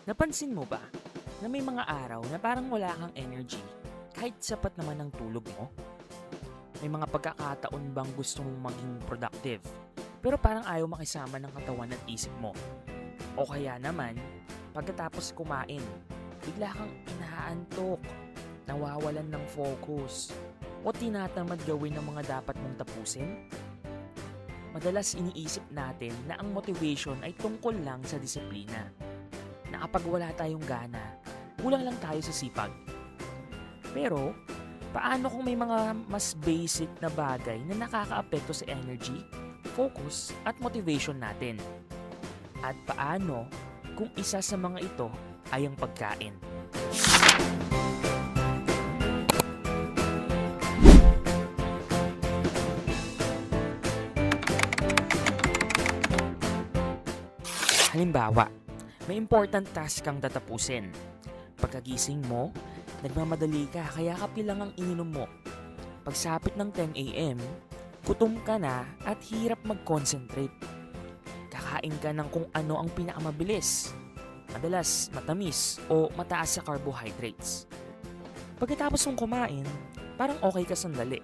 Napansin mo ba na may mga araw na parang wala kang energy kahit sapat naman ang tulog mo? May mga pagkakataon bang gusto mong maging productive pero parang ayaw makisama ng katawan at isip mo? O kaya naman, pagkatapos kumain, bigla kang inaantok, nawawalan ng focus, o tinatamad gawin ng mga dapat mong tapusin? Madalas iniisip natin na ang motivation ay tungkol lang sa disiplina, na kapag wala tayong gana, kulang lang tayo sa sipag. Pero, paano kung may mga mas basic na bagay na nakakaapekto sa energy, focus, at motivation natin? At paano kung isa sa mga ito ay ang pagkain? Halimbawa, may important task kang tatapusin. Pagkagising mo, nagmamadali ka kaya kape lang ang ininom mo. Pagsapit ng 10 a.m., gutom ka na at hirap mag-concentrate. Kakain ka ng kung ano ang pinakamabilis, madalas matamis o mataas sa carbohydrates. Pagkatapos mong kumain, parang okay ka sandali.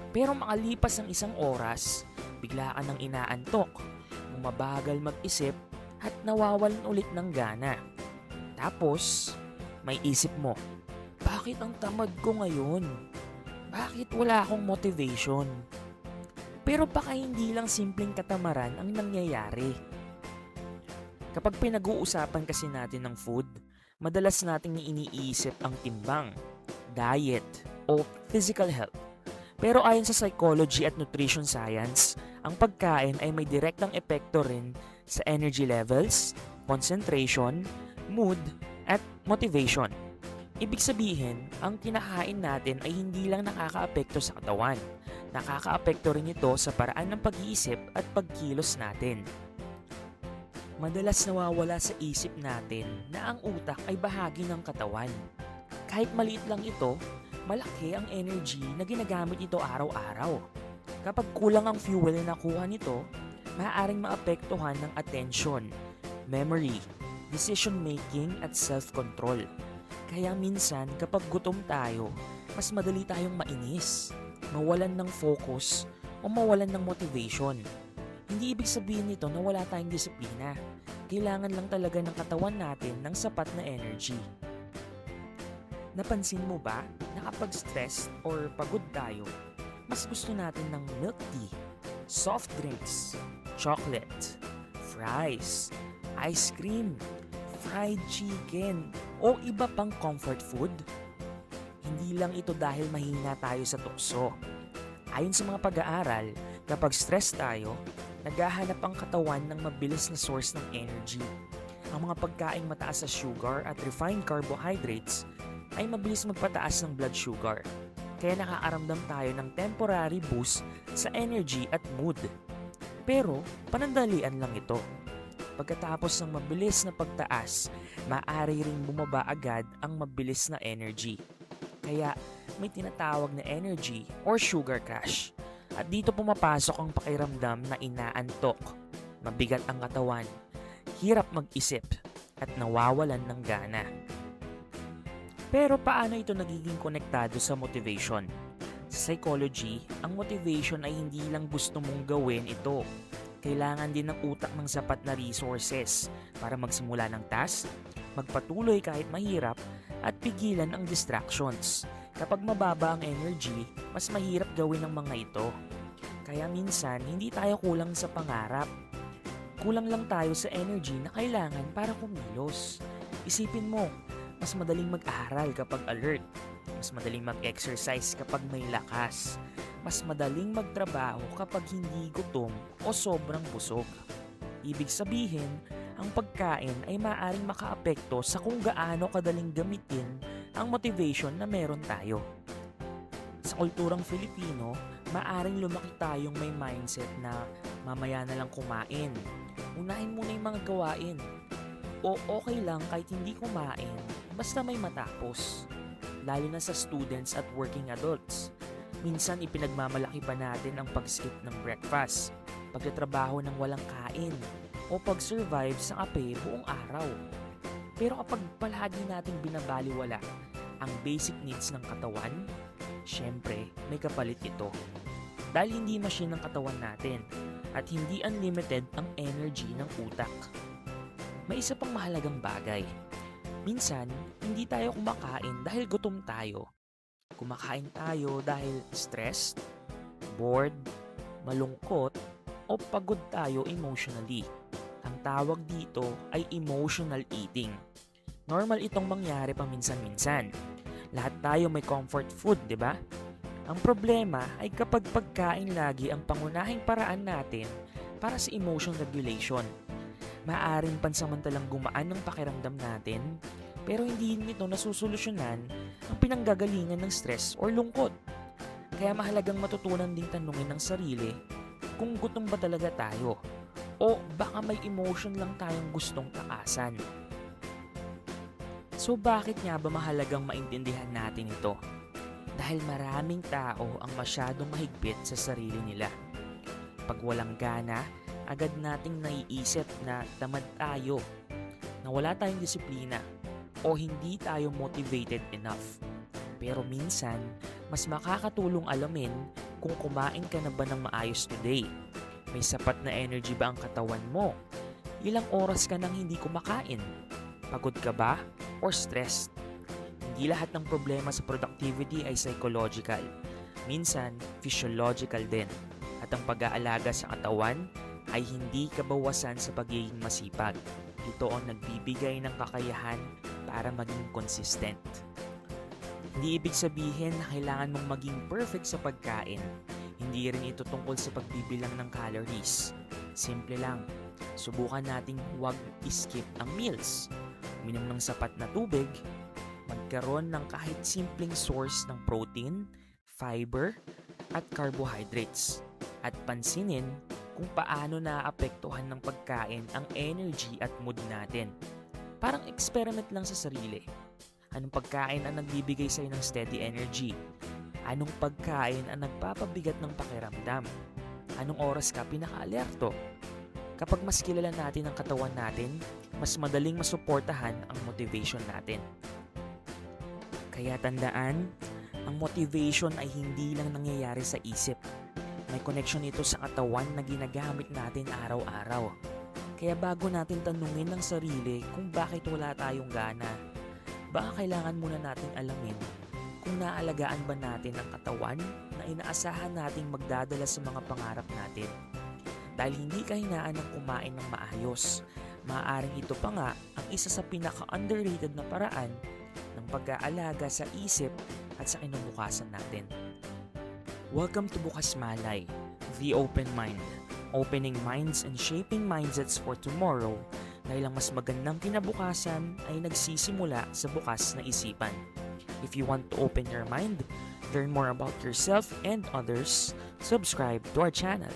Pero makalipas ang isang oras, bigla ka nang inaantok, mabagal mag-isip at nawawalan ulit ng gana. Tapos, may isip mo, bakit ang tamad ko ngayon? Bakit wala akong motivation? Pero baka hindi lang simpleng katamaran ang nangyayari. Kapag pinag-uusapan kasi natin ng food, madalas nating iniisip ang timbang, diet, o physical health. Pero ayon sa psychology at nutrition science, ang pagkain ay may direktang epekto rin sa energy levels, concentration, mood, at motivation. Ibig sabihin, ang kinakain natin ay hindi lang nakakaapekto sa katawan. Nakakaapekto rin ito sa paraan ng pag-iisip at pagkilos natin. Madalas nawawala sa isip natin na ang utak ay bahagi ng katawan. Kahit maliit lang ito, malaki ang energy na ginagamit ito araw-araw. Kapag kulang ang fuel na nakuha nito, maaaring maapektuhan ng attention, memory, decision-making at self-control. Kaya minsan kapag gutom tayo, mas madali tayong mainis, mawalan ng focus o mawalan ng motivation. Hindi ibig sabihin nito na wala tayong disiplina. Kailangan lang talaga ng katawan natin ng sapat na energy. Napansin mo ba na kapag stressed or pagod tayo, mas gusto natin ng milk tea, soft drinks, chocolate, fries, ice cream, fried chicken, o iba pang comfort food? Hindi lang ito dahil mahina tayo sa tukso. Ayon sa mga pag-aaral, kapag stress tayo, naghahanap ang katawan ng mabilis na source ng energy. Ang mga pagkaing mataas sa sugar at refined carbohydrates ay mabilis magpataas ng blood sugar. Kaya nakakaramdam tayo ng temporary boost sa energy at mood. Pero panandalian lang ito. Pagkatapos ng mabilis na pagtaas, maaari ring bumaba agad ang mabilis na energy. Kaya may tinatawag na energy or sugar crash. At dito pumapasok ang pakiramdam na inaantok, mabigat ang katawan, hirap mag-isip, at nawawalan ng gana. Pero paano ito nagiging konektado sa motivation? Sa psychology, ang motivation ay hindi lang gusto mong gawin ito. Kailangan din ng utak ng sapat na resources para magsimula ng task, magpatuloy kahit mahirap, at pigilan ang distractions. Kapag mababa ang energy, mas mahirap gawin ang mga ito. Kaya minsan, hindi tayo kulang sa pangarap. Kulang lang tayo sa energy na kailangan para kumilos. Isipin mo, mas madaling mag-aral kapag alert. Mas madaling mag-exercise kapag may lakas. Mas madaling magtrabaho kapag hindi gutom o sobrang busog. Ibig sabihin, ang pagkain ay maaaring makaapekto sa kung gaano kadaling gamitin ang motivation na meron tayo. Sa kulturang Filipino, maaaring lumaki tayong may mindset na mamaya na lang kumain. Unahin muna yung mga gawain. O okay lang kahit hindi kumain, basta may matapos. Lalo na sa students at working adults. Minsan ipinagmamalaki pa natin ang pag-skip ng breakfast, pagtatrabaho ng walang kain, o pag-survive sa kape buong araw. Pero kapag palagi nating binabaliwala ang basic needs ng katawan, syempre may kapalit ito. Dahil hindi machine ang katawan natin at hindi unlimited ang energy ng utak. May isa pang mahalagang bagay. Minsan, hindi tayo kumakain dahil gutom tayo. Kumakain tayo dahil stressed, bored, malungkot, o pagod tayo emotionally. Ang tawag dito ay emotional eating. Normal itong mangyari paminsan-minsan. Lahat tayo may comfort food, di ba? Ang problema ay kapag pagkain lagi ang pangunahing paraan natin para sa emotion regulation. Maaring pansamantalang gumaan ng pakiramdam natin, pero hindi nito nasusolusyonan ang pinanggagalingan ng stress or lungkot. Kaya mahalagang matutunan ding tanungin ng sarili kung gutom ba talaga tayo o baka may emotion lang tayong gustong takasan. So bakit nga ba mahalagang maintindihan natin ito? Dahil maraming tao ang masyadong mahigpit sa sarili nila. Pag walang gana, agad nating naiisip na tamad tayo, na wala tayong disiplina, o hindi tayo motivated enough. Pero minsan, mas makakatulong alamin kung kumain ka na ba ng maayos today. May sapat na energy ba ang katawan mo? Ilang oras ka nang hindi kumakain? Pagod ka ba? Or stressed? Hindi lahat ng problema sa productivity ay psychological. Minsan, physiological din. At ang pag-aalaga sa katawan ay hindi kabawasan sa pagiging masipag. Ito ang nagbibigay ng kakayahan para maging consistent. Hindi ibig sabihin na kailangan mong maging perfect sa pagkain. Hindi rin ito tungkol sa pagbibilang ng calories. Simple lang, subukan nating huwag skip ang meals. Minom ng sapat na tubig, magkaroon ng kahit simpleng source ng protein, fiber, at carbohydrates. At pansinin kung paano naaapektuhan ng pagkain ang energy at mood natin. Parang experiment lang sa sarili. Anong pagkain ang nagbibigay sa'yo ng steady energy? Anong pagkain ang nagpapabigat ng pakiramdam? Anong oras ka pinaka-alerto? Kapag mas kilala natin ang katawan natin, mas madaling masuportahan ang motivation natin. Kaya tandaan, ang motivation ay hindi lang nangyayari sa isip. May connection ito sa katawan na ginagamit natin araw-araw. Kaya bago natin tanungin ng sarili kung bakit wala tayong gana, baka kailangan muna natin alamin kung naalagaan ba natin ang katawan na inaasahan nating magdadala sa mga pangarap natin. Dahil hindi kahinaan ng kumain ng maayos, maaaring ito pa nga ang isa sa pinaka-underrated na paraan ng pag-aalaga sa isip at sa kinabukasan natin. Welcome to Bukas Malay, the open mind. Opening minds and shaping mindsets for tomorrow dahil ang mas magandang kinabukasan ay nagsisimula sa bukas na isipan. If you want to open your mind, learn more about yourself and others, subscribe to our channel.